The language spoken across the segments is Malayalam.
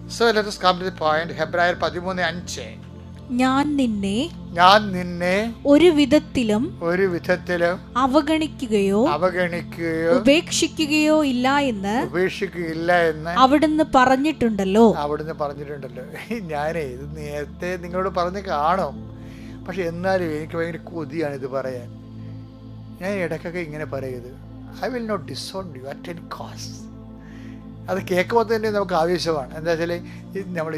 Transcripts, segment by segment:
So let us come to the point. ഹെബ്രായർ 13:5. ഞാൻ നിന്നെ ഒരു വിധത്തിലും അവഗണിക്കുകയോ ഉപേക്ഷിക്കുകയോ ഇല്ല എന്ന് അവിടുന്ന് പറഞ്ഞിട്ടുണ്ടല്ലോ. ഞാനേ ഇത് നേരത്തെ നിങ്ങളോട് പറഞ്ഞ് കാണും, പക്ഷെ എന്നാലും എനിക്ക് ഭയങ്കര കൊതിയാണ് ഇത് പറയാൻ. ഞാൻ ഇടയ്ക്കൊക്കെ ഇങ്ങനെ പറയരുത്, I will not disown you at any cost. അത് കേൾക്കുമ്പോൾ തന്നെ നമുക്ക് ആവേശമാണ്. എന്താ വെച്ചാൽ നമ്മൾ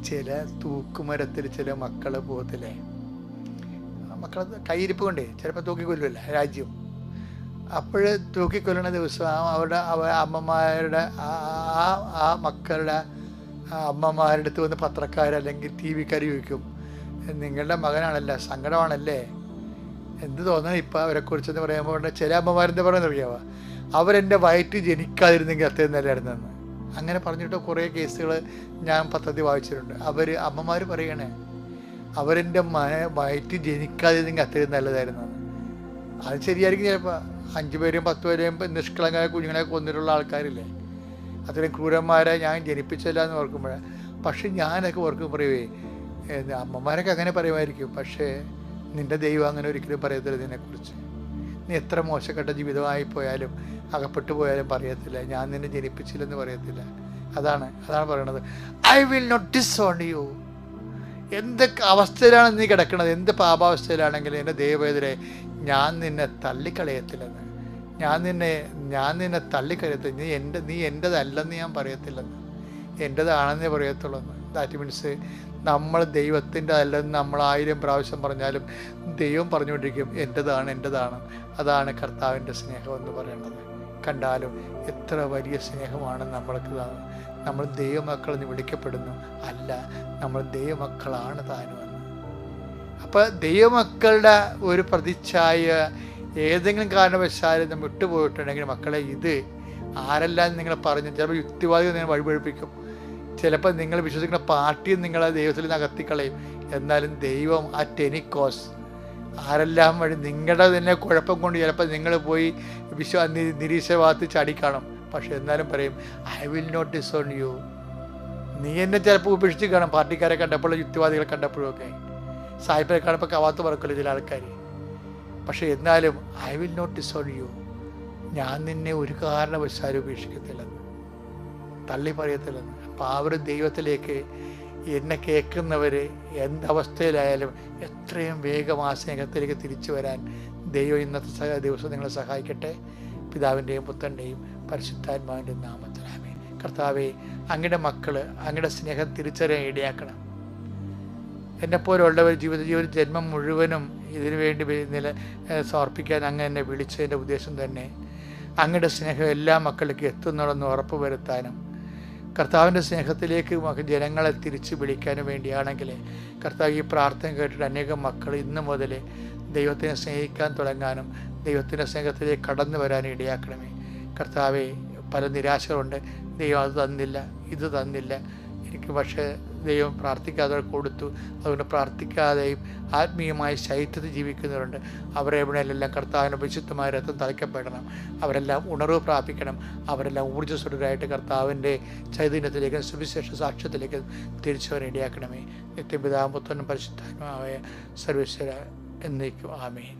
ചില തൂക്കുമരത്തിൽ ചില മക്കൾ പോകത്തില്ലേ, മക്കളെ കയ്യിരിപ്പ് കൊണ്ടേ ചിലപ്പോൾ തൂക്കിക്കൊല്ലുമല്ല രാജ്യം. അപ്പോൾ തൂക്കിക്കൊല്ലുന്ന ദിവസം അവരുടെ അമ്മമാരുടെ ആ മക്കളുടെ അമ്മമാരുടെ അടുത്ത് വന്ന് പത്രക്കാരല്ലെങ്കിൽ ടി വിക്കാർ ചോദിക്കും, നിങ്ങളുടെ മകനാണല്ലേ, സങ്കടമാണല്ലേ, എന്ത് തോന്നണം ഇപ്പം അവരെക്കുറിച്ചെന്ന് പറയുമ്പോൾ ചില അമ്മമാരെന്താ പറയുന്നത് അറിയാമോ, അവരെൻ്റെ വയറ്റ് ജനിക്കാതിരുന്നെങ്കിൽ അത്രയും നല്ലതായിരുന്നെന്ന്. അങ്ങനെ പറഞ്ഞിട്ട് കുറേ കേസുകൾ ഞാൻ പത്രത്തിൽ വായിച്ചിട്ടുണ്ട്. അമ്മമാർ പറയണേ, അവരെൻ്റെ വയറ്റ് ജനിക്കാതിരുന്നെങ്കിൽ അത്രയും നല്ലതായിരുന്നെന്ന്. അത് ശരിയായിരിക്കും. ചിലപ്പോൾ 5 പേരെയും 10 പേരെയും നിഷ്കളങ്കായ കുഞ്ഞുങ്ങളെ കൊന്നിട്ടുള്ള ആൾക്കാരില്ലേ, അത്രയും ക്രൂരന്മാരെ ഞാൻ ജനിപ്പിച്ചില്ല എന്ന് ഓർക്കുമ്പോഴേ. പക്ഷെ ഞാനൊക്കെ ഓർക്കും പറയുവേ, അമ്മമാരൊക്കെ അങ്ങനെ പറയുമായിരിക്കും, പക്ഷേ നിൻ്റെ ദൈവം അങ്ങനെ ഒരിക്കലും പറയത്തില്ല നിന്നെക്കുറിച്ച്. നീ എത്ര മോശപ്പെട്ട ജീവിതമായി പോയാലും അകപ്പെട്ടു പോയാലും പറയത്തില്ല, ഞാൻ നിന്നെ ജനിപ്പിച്ചില്ലെന്ന് പറയത്തില്ല. അതാണ് പറയണത്. I will not disown you. എന്തൊക്കെ അവസ്ഥയിലാണ് നീ കിടക്കുന്നത്, എന്ത് പാപാവസ്ഥയിലാണെങ്കിലും എൻ്റെ ദൈവവേദരെ ഞാൻ നിന്നെ തള്ളിക്കളയത്തില്ലെന്ന്, ഞാൻ നിന്നെ തള്ളിക്കളയത്തില്ല. നീ എൻ്റെതല്ലെന്ന് ഞാൻ പറയത്തില്ലെന്ന്, എൻ്റെതാണെന്നേ പറയത്തുള്ളൂ. ദാറ്റ് മീൻസ് നമ്മൾ ദൈവത്തിൻ്റെ അല്ലെന്ന് നമ്മൾ 1000 പ്രാവശ്യം പറഞ്ഞാലും ദൈവം പറഞ്ഞുകൊണ്ടിരിക്കും എൻ്റെതാണ്. അതാണ് കർത്താവിൻ്റെ സ്നേഹം എന്ന് പറയുന്നത്. കണ്ടാലും എത്ര വലിയ സ്നേഹമാണ് നമ്മൾക്ക്. നമ്മൾ ദൈവമക്കളെന്ന് വിളിക്കപ്പെടുന്നു, അല്ല നമ്മൾ ദൈവമക്കളാണ് താനുമെന്ന്. അപ്പോൾ ദൈവമക്കളുടെ ഒരു പ്രതിച്ഛായ ഏതെങ്കിലും കാരണവശാലും നമ്മൾ വിട്ടുപോയിട്ടുണ്ടെങ്കിൽ മക്കളെ, ഇത് ആരെല്ലാം നിങ്ങൾ പറഞ്ഞു, ചിലപ്പോൾ യുക്തിവാദികൾ നിങ്ങൾ വഴിപഴിപ്പിക്കും, ചിലപ്പോൾ നിങ്ങൾ വിശ്വസിക്കുന്ന പാർട്ടിയും നിങ്ങളെ ദൈവത്തിൽ നിന്ന് അകത്തിക്കളയും. എന്നാലും ദൈവം അറ്റ് എനി കോസ്റ്റ് ആരെല്ലാം വഴി നിങ്ങളുടെ തന്നെ കുഴപ്പം കൊണ്ട് ചിലപ്പോൾ നിങ്ങൾ പോയി നിരീശ്വരവാദത്തിൽ ചാടിക്കാണും. പക്ഷെ എന്നാലും പറയും, I will not disown you. നീ എന്നെ ചിലപ്പോൾ ഉപേക്ഷിച്ച് കാണും, പാർട്ടിക്കാരെ കണ്ടപ്പോഴും യുക്തിവാദികളെ കണ്ടപ്പോഴും ഒക്കെ, സായിപ്പിനെ കാണുമ്പോൾ കവാത്ത് പറക്കില്ല ചില ആൾക്കാർ. പക്ഷെ എന്നാലും I will not disown you. ഞാൻ നിന്നെ ഒരു കാരണവശാലും ഉപേക്ഷിക്കത്തില്ലെന്ന്, തള്ളി പറയത്തില്ലെന്ന്. അപ്പോൾ ആ ഒരു ദൈവത്തിലേക്ക് എന്നെ കേൾക്കുന്നവർ എന്തവസ്ഥയിലായാലും എത്രയും വേഗം ആ സ്നേഹത്തിലേക്ക് തിരിച്ചു വരാൻ ദൈവം ഇന്നത്തെ ദിവസം നിങ്ങളെ സഹായിക്കട്ടെ. പിതാവിൻ്റെയും പുത്രൻ്റെയും പരിശുദ്ധാത്മാവിൻ്റെയും നാമത്തിൽ ആമേൻ. കർത്താവേ, അങ്ങയുടെ മക്കൾ അങ്ങയുടെ സ്നേഹം തിരിച്ചറിയാൻ ഇടയാക്കണം. എന്നെപ്പോലുള്ളവർ ജീവിത ജന്മം മുഴുവനും ഇതിനു വേണ്ടി സമർപ്പിക്കാൻ അങ്ങ് എന്നെ വിളിച്ചതിൻ്റെ ഉദ്ദേശം തന്നെ അങ്ങയുടെ സ്നേഹം എല്ലാ മക്കളിലേക്കും എത്തുന്നുണ്ടെന്ന് ഉറപ്പ് വരുത്താനും കർത്താവിൻ്റെ സ്നേഹത്തിലേക്ക് ജനങ്ങളെ തിരിച്ചു വിളിക്കാനും വേണ്ടിയാണെങ്കിൽ കർത്താവ് ഈ പ്രാർത്ഥന കേട്ടിട്ട് അനേകം മക്കൾ ഇന്ന് മുതൽ ദൈവത്തിനെ സ്നേഹിക്കാൻ തുടങ്ങാനും ദൈവത്തിൻ്റെ സ്നേഹത്തിലേക്ക് കടന്നു വരാനും ഇടയാക്കണമേ. കർത്താവെ, പല നിരാശകളുണ്ട്. ദൈവം അത് തന്നില്ല, ഇത് തന്നില്ല എനിക്ക്, പക്ഷേ ദൈവം പ്രാർത്ഥിക്കാതെ കൊടുത്തു. അതുകൊണ്ട് പ്രാർത്ഥിക്കാതെയും ആത്മീയമായ ശൈത്യത്തിൽ ജീവിക്കുന്നവരുണ്ട്. അവരെ എവിടെയെല്ലാം കർത്താവിൻ്റെ വിശുദ്ധമായ രക്തം തളിക്കപ്പെടണം. അവരെല്ലാം ഉണർവ് പ്രാപിക്കണം. അവരെല്ലാം ഊർജ്ജസ്വരരായിട്ട് കർത്താവിൻ്റെ ചൈതന്യത്തിലേക്കും സുവിശേഷ സാക്ഷ്യത്തിലേക്കും തിരിച്ചു വരാൻ ഇടയാക്കണമേ. നിത്യപിതാവും പുത്രനും പരിശുദ്ധാത്മാവായ സർവേശ്വര എന്നേക്കും ആമേൻ.